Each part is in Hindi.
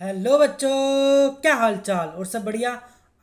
हेलो बच्चों, क्या हाल चाल और सब बढ़िया।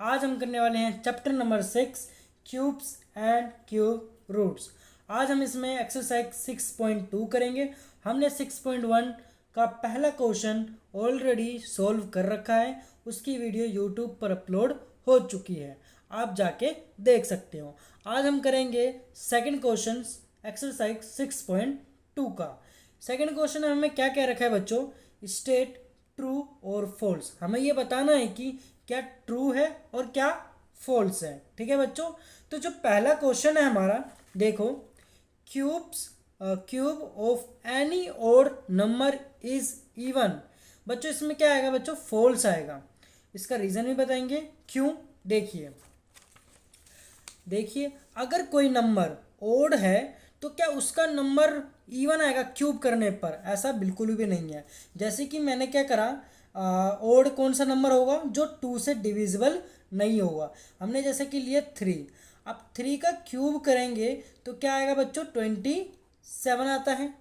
आज हम करने वाले हैं chapter number 6, cubes and cube roots. आज हम इसमें एक्सरसाइज 6.2 करेंगे। हमने 6.1 का पहला क्वेश्चन ऑलरेडी सॉल्व कर रखा है। उसकी वीडियो यूट्यूब पर अपलोड हो चुकी है, आप जाके देख सकते हो। आज हम करेंगे सेकंड क्वेश्चन एक्सरसाइज 6.2 का। सेकंड क्वेश्चन में हमें क्या क्या रखा है बच्चों, स्टेट ट्रू और फॉल्स। हमें ये बताना है कि क्या ट्रू है और क्या फॉल्स है। ठीक है बच्चों, तो जो पहला क्वेश्चन है हमारा, देखो, क्यूब्स क्यूब ऑफ एनी और नंबर इज इवन। बच्चों इसमें क्या आएगा बच्चों, फॉल्स आएगा। इसका रीज़न भी बताएंगे क्यों। देखिए देखिए अगर कोई नंबर ओड है तो क्या उसका नंबर इवन आएगा क्यूब करने पर? ऐसा बिल्कुल भी नहीं है। जैसे कि मैंने क्या करा, ओड कौन सा नंबर होगा जो टू से डिविजिबल नहीं होगा। हमने जैसे कि लिए 3। अब 3 का क्यूब करेंगे तो क्या आएगा बच्चों, 27 आता है।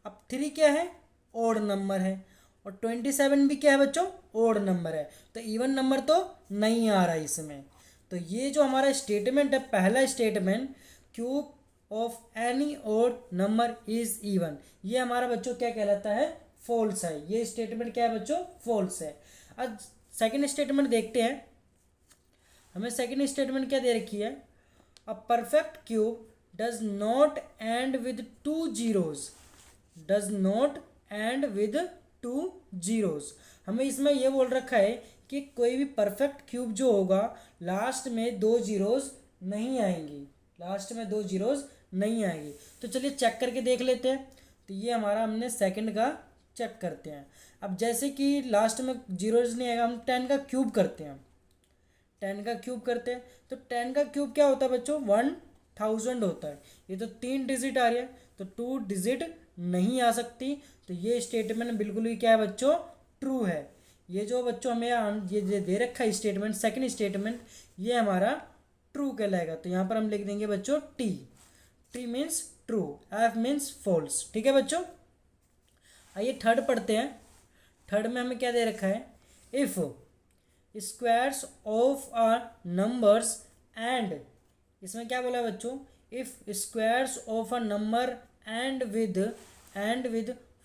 अब 3 क्या है, ओड नंबर है, और 27 भी क्या है बच्चों, ओड नंबर है। तो इवन नंबर तो नहीं आ रहा इसमें। तो ये जो हमारा स्टेटमेंट है, पहला statement, cube of any odd number is even, ये हमारा बच्चों क्या कहलाता है, फॉल्स है। ये स्टेटमेंट क्या है बच्चों, फॉल्स है। अब सेकंड स्टेटमेंट देखते हैं। हमें सेकंड स्टेटमेंट क्या दे रखी है, a perfect cube does not and with two zeros, does not and with two zeros. हमें इसमें यह बोल रखा है कि कोई भी परफेक्ट क्यूब जो होगा लास्ट में दो जीरोज नहीं आएंगी, लास्ट में दो जीरोज नहीं आएंगी। तो चलिए चेक करके देख लेते हैं। तो ये हमारा हमने सेकंड का चेक करते हैं। अब जैसे कि लास्ट में जीरोज नहीं आएगा, हम 10 का क्यूब करते हैं। 10 का क्यूब करते हैं तो 10 का क्यूब क्या होता है बच्चों, 1000 होता है। ये तो 3 डिजिट आ रही है, तो 2 डिजिट नहीं आ सकती। तो ये स्टेटमेंट बिल्कुल ही क्या है बच्चों, ट्रू है। ये जो बच्चों हमें ये दे रखा है स्टेटमेंट, सेकंड स्टेटमेंट, ये हमारा ट्रू कहलाएगा। तो यहाँ पर हम लिख देंगे बच्चों T. T means true, F means false. ठीक है बच्चों, आइए थर्ड पढ़ते हैं। थर्ड में हमें क्या दे रखा है, if squares of a numbers end, इसमें क्या बोला है बच्चों, if squares of a number end with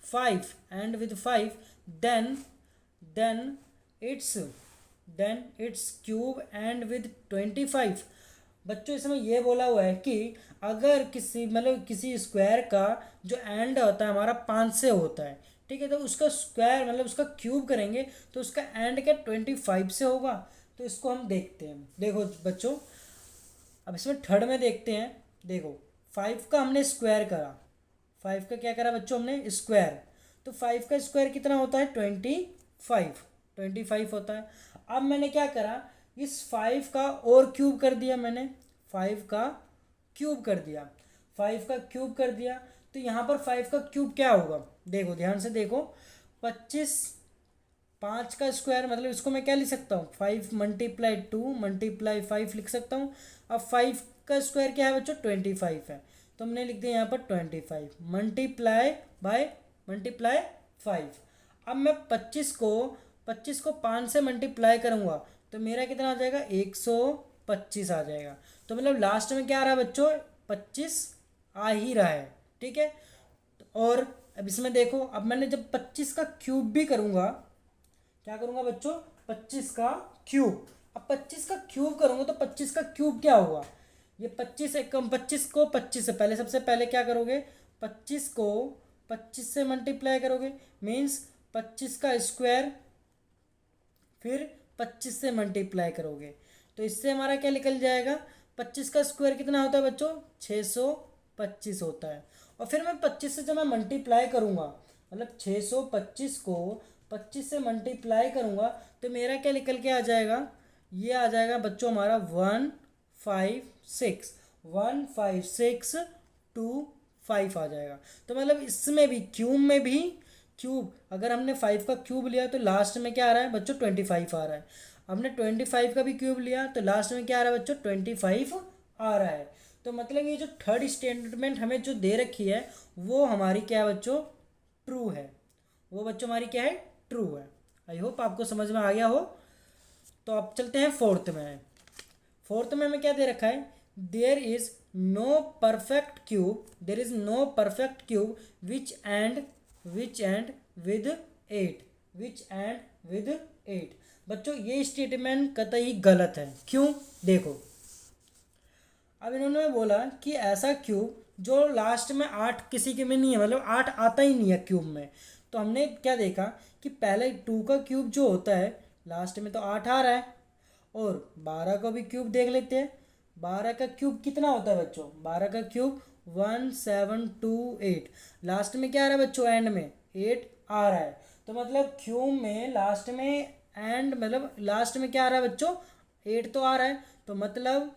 5 then then it's it's cube end with 25। बच्चों इसमें यह बोला हुआ है कि अगर किसी मतलब किसी स्क्वायर का जो एंड होता है हमारा 5 से होता है, ठीक है, तो उसका स्क्वायर मतलब उसका क्यूब करेंगे तो उसका एंड क्या 25 से होगा। तो इसको हम देखते हैं। देखो बच्चों, अब इसमें थर्ड में देखते हैं। देखो 5 का हमने स्क्वायर करा, 5 का क्या करा बच्चों, हमने स्क्वायर। तो 5 का स्क्वायर कितना होता है, 25 होता है। अब मैंने क्या करा, इस 5 का और क्यूब कर दिया मैंने, 5 का क्यूब कर दिया, 5 का क्यूब कर दिया। तो यहाँ पर 5 का क्यूब क्या होगा, देखो ध्यान से देखो, 25, 5 का स्क्वायर मतलब इसको मैं क्या लिख सकता हूँ, 5 मल्टीप्लाई 2 मल्टीप्लाई 5 लिख सकता हूँ। अब 5 का स्क्वायर क्या है बच्चों, 25 है। तो हमने लिख दिया यहाँ पर 25 मल्टीप्लाई 5। अब मैं 25 को 5 से मल्टीप्लाई करूँगा तो मेरा कितना आ जाएगा, 125 आ जाएगा। तो मतलब लास्ट में क्या आ रहा है बच्चों, 25 आ ही रहा है। ठीक है, और अब इसमें देखो, अब मैंने जब 25 का क्यूब भी करूँगा, क्या करूँगा बच्चों, 25 का क्यूब। अब 25 का क्यूब करूँगा तो 25 का क्यूब क्या होगा, ये 25 एक कम, 25 को 25 से पहले, सबसे पहले क्या करोगे, 25 को 25 से मल्टीप्लाई करोगे, मीन्स 25 का स्क्वायर, फिर 25 से मल्टीप्लाई करोगे। तो इससे हमारा क्या निकल जाएगा, 25 का स्क्वायर कितना होता है बच्चों, 625 होता है। और फिर मैं 25 से जब मैं मल्टीप्लाई करूँगा, मतलब 625 को 25 से मल्टीप्लाई करूँगा तो मेरा क्या निकल के आ जाएगा, ये आ जाएगा बच्चों हमारा 156 आ जाएगा। तो मतलब इसमें भी क्यूब में भी, क्यूब अगर हमने 5 का क्यूब लिया तो लास्ट में क्या आ रहा है बच्चों, 25 आ रहा है। हमने 25 का भी क्यूब लिया तो लास्ट में क्या आ रहा है बच्चों, 25 आ रहा है। तो मतलब ये जो थर्ड स्टेटमेंट हमें जो दे रखी है वो हमारी क्या है बच्चों, ट्रू है। वो बच्चों हमारी क्या है, ट्रू है। आई होप आपको समझ में आ गया हो। तो अब चलते हैं फोर्थ में। फोर्थ में हमें क्या दे रखा है, there is no perfect cube, there is no perfect cube which end with 8, which end with 8। बच्चों ये स्टेटमेंट कतई गलत है। क्यों, देखो अब इन्होंने बोला कि ऐसा क्यूब जो लास्ट में 8 किसी के में नहीं है, मतलब 8 आता ही नहीं है क्यूब में। तो हमने क्या देखा कि पहले 2 का क्यूब जो होता है लास्ट में तो 8 आ रहा है, और 12 का भी क्यूब देख लेते हैं। 12 का क्यूब कितना होता है बच्चों, 12 का क्यूब 1728। लास्ट में क्या आ रहा है बच्चों, एंड में 8 आ रहा है। तो मतलब क्यूब में लास्ट में एंड मतलब लास्ट में क्या आ रहा है बच्चों, 8 तो आ रहा है। तो मतलब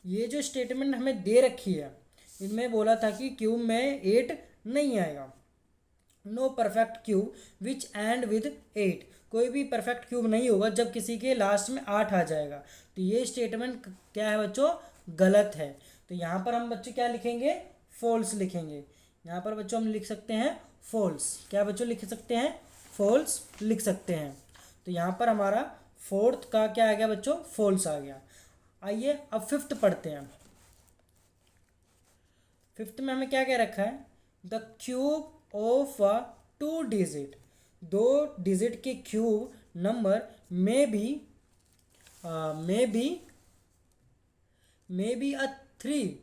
ये जो स्टेटमेंट हमें दे रखी है इनमें बोला था कि क्यूब में 8 नहीं आएगा। No perfect cube which end with 8, कोई भी परफेक्ट क्यूब नहीं होगा जब किसी के लास्ट में 8 आ जाएगा। तो ये स्टेटमेंट क्या है बच्चों, गलत है। तो यहाँ पर हम बच्चों क्या लिखेंगे, फॉल्स लिखेंगे। यहाँ पर बच्चों हम लिख सकते हैं फॉल्स। क्या बच्चों लिख सकते हैं, फॉल्स लिख सकते हैं। तो यहाँ पर हमारा फोर्थ का क्या आ गया बच्चों, फॉल्स आ गया। आइए अब फिफ्थ पढ़ते हैं। फिफ्थ में हमें क्या क्या रखा है, the cube of a 2 digit, 2 digit के cube number may be a 3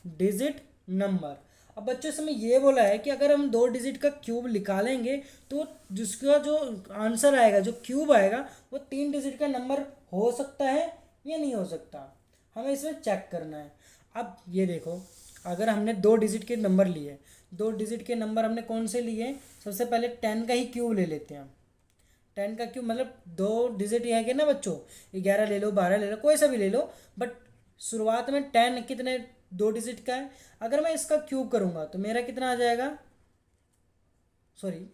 digit number. अब बच्चों से मैं ये बोला है कि अगर हम 2 डिजिट का क्यूब निकालेंगे तो जिसका जो आंसर आएगा, जो क्यूब आएगा, वो 3 डिजिट का नंबर हो सकता है या नहीं हो सकता, हमें इसमें चेक करना है। अब ये देखो, अगर हमने 2 डिजिट के नंबर लिए, 2 डिजिट के नंबर हमने कौन से लिए, सबसे पहले 10 का ही क्यूब ले लेते हैं। 10 का क्यूब मतलब 2 डिजिट ही है कि ना बच्चों, 11 ले लो, 12 ले लो, कोई सा भी ले लो, बट शुरुआत में 10 कितने 2 डिजिट का है। अगर मैं इसका क्यूब करूँगा तो मेरा कितना आ जाएगा, सॉरी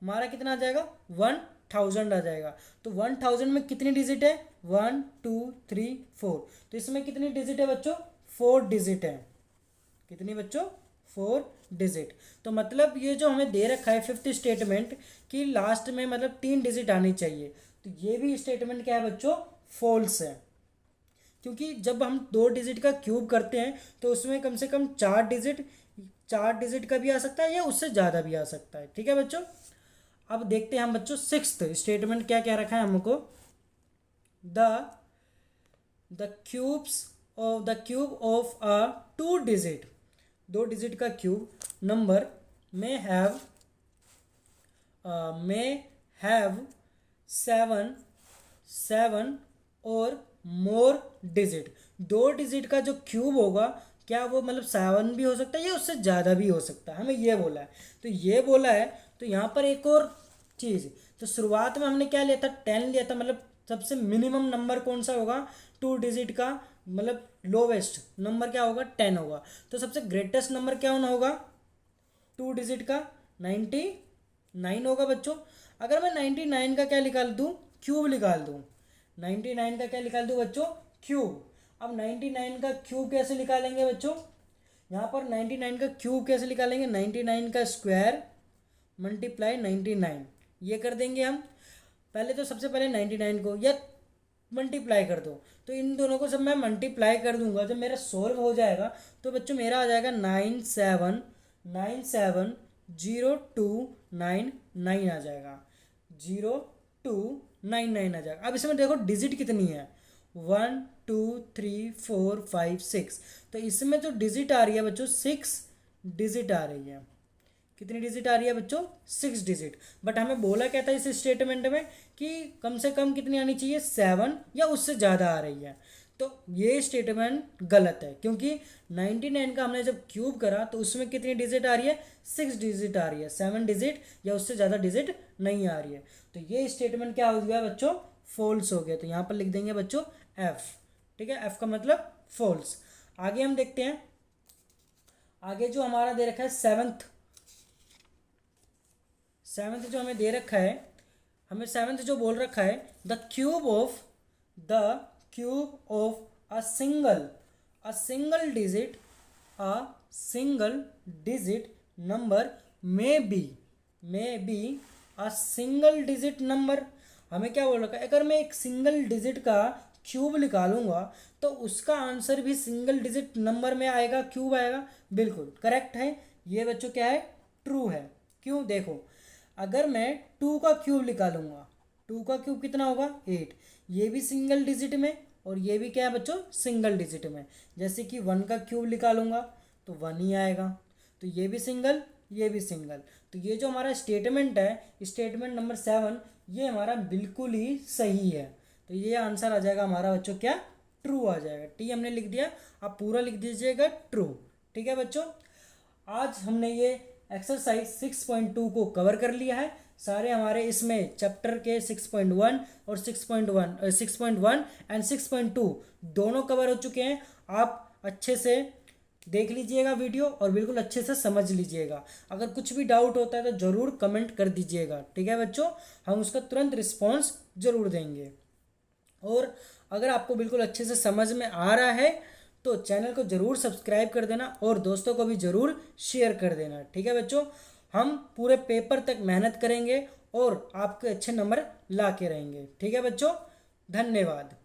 हमारा कितना आ जाएगा, 1000 आ जाएगा। तो 1000 में कितनी डिजिट है, 1 2 3 4। तो इसमें कितनी डिजिट है बच्चों, 4 डिजिट है। कितनी बच्चों, 4 डिजिट। तो मतलब ये जो हमें दे रखा है फिफ्थ स्टेटमेंट कि लास्ट में मतलब 3 डिजिट आनी चाहिए, तो ये भी स्टेटमेंट क्या है बच्चों, फॉल्स है। क्योंकि जब हम 2 डिजिट का क्यूब करते हैं तो उसमें कम से कम 4 डिजिट का भी आ सकता है या उससे ज़्यादा भी आ सकता है। ठीक है बच्चों, अब देखते हैं हम बच्चों सिक्स्थ स्टेटमेंट क्या क्या रखा है हमको। The cube of a 2 digit, 2 digit का क्यूब नंबर में हैव 7 और मोर डिजिट। 2 डिजिट का जो क्यूब होगा क्या वो मतलब 7 भी हो सकता है या उससे ज़्यादा भी हो सकता है, हमें ये बोला है। तो ये बोला है, तो यहाँ पर एक और चीज़, तो शुरुआत में हमने क्या लिया था, 10 लिया था, मतलब सबसे मिनिमम नंबर कौन सा होगा 2 डिजिट का, मतलब लोवेस्ट नंबर क्या होगा, 10 होगा। तो सबसे ग्रेटेस्ट नंबर क्या होना होगा 2 डिजिट का, 99 होगा बच्चों। अगर मैं 99 का क्या निकाल दूँ, क्यूब निकाल दूँ, 99 का क्या निकाल दूँ बच्चों, क्यूब। अब 99 का क्यूब कैसे निकालेंगे बच्चों, यहाँ पर 99 का क्यूब कैसे निकालेंगे, 99 का स्क्वायर मल्टीप्लाई 99, ये कर देंगे हम। पहले तो सबसे पहले 99 को या मल्टीप्लाई कर दो, तो इन दोनों को जब मैं मल्टीप्लाई कर दूंगा, जब मेरा सोल्व हो जाएगा तो बच्चों मेरा आ जाएगा 97970299 आ जाएगा, 0299 आ जाएगा। अब इसमें देखो डिजिट कितनी है, 1 2 3 4 5 6। तो इसमें जो डिजिट आ रही है बच्चों 6 डिजिट आ रही है। कितनी डिजिट आ रही है बच्चों, 6 डिजिट। बट हमें बोला क्या था इस स्टेटमेंट में कि कम से कम कितनी आनी चाहिए, 7 या उससे ज़्यादा आ रही है। तो ये स्टेटमेंट गलत है, क्योंकि 99 का हमने जब क्यूब करा तो उसमें कितनी डिजिट आ रही है, 6 डिजिट आ रही है, 7 डिजिट या उससे ज़्यादा डिजिट नहीं आ रही है। तो ये स्टेटमेंट क्या हो गया बच्चों, फॉल्स हो गया। तो यहाँ पर लिख देंगे बच्चों एफ। ठीक है, एफ का मतलब फॉल्स। आगे हम देखते हैं, आगे जो हमारा दे रखा है सेवन्थ जो हमें दे रखा है, हमें सेवन्थ जो बोल रखा है, the cube of a single digit number may be a single digit number. हमें क्या बोल रखा है, अगर मैं एक सिंगल डिजिट का क्यूब निकालूंगा तो उसका आंसर भी सिंगल डिजिट नंबर में आएगा, क्यूब आएगा। बिल्कुल करेक्ट है ये बच्चों, क्या है, ट्रू है। क्यों, देखो अगर मैं 2 का क्यूब निकालूंगा, 2 का क्यूब कितना होगा 8, ये भी सिंगल डिजिट में और ये भी क्या है बच्चों, सिंगल डिजिट में। जैसे कि 1 का क्यूब निकालूंगा तो 1 ही आएगा, तो ये भी सिंगल, ये भी सिंगल। तो ये जो हमारा स्टेटमेंट है, स्टेटमेंट नंबर 7, ये हमारा बिल्कुल ही सही है। तो ये आंसर आ जाएगा हमारा बच्चों क्या, ट्रू आ जाएगा। टी हमने लिख दिया, आप पूरा लिख दीजिएगा ट्रू। ठीक है बच्चों, आज हमने ये एक्सरसाइज 6.2 को कवर कर लिया है। सारे हमारे इसमें चैप्टर के 6.1 और 6.1 एंड 6.2 दोनों कवर हो चुके हैं। आप अच्छे से देख लीजिएगा वीडियो और बिल्कुल अच्छे से समझ लीजिएगा। अगर कुछ भी डाउट होता है तो ज़रूर कमेंट कर दीजिएगा। ठीक है बच्चों, हम उसका तुरंत रिस्पॉन्स ज़रूर देंगे। और अगर आपको बिल्कुल अच्छे से समझ में आ रहा है तो चैनल को ज़रूर सब्सक्राइब कर देना और दोस्तों को भी ज़रूर शेयर कर देना। ठीक है बच्चों, हम पूरे पेपर तक मेहनत करेंगे और आपके अच्छे नंबर ला के रहेंगे। ठीक है बच्चों, धन्यवाद।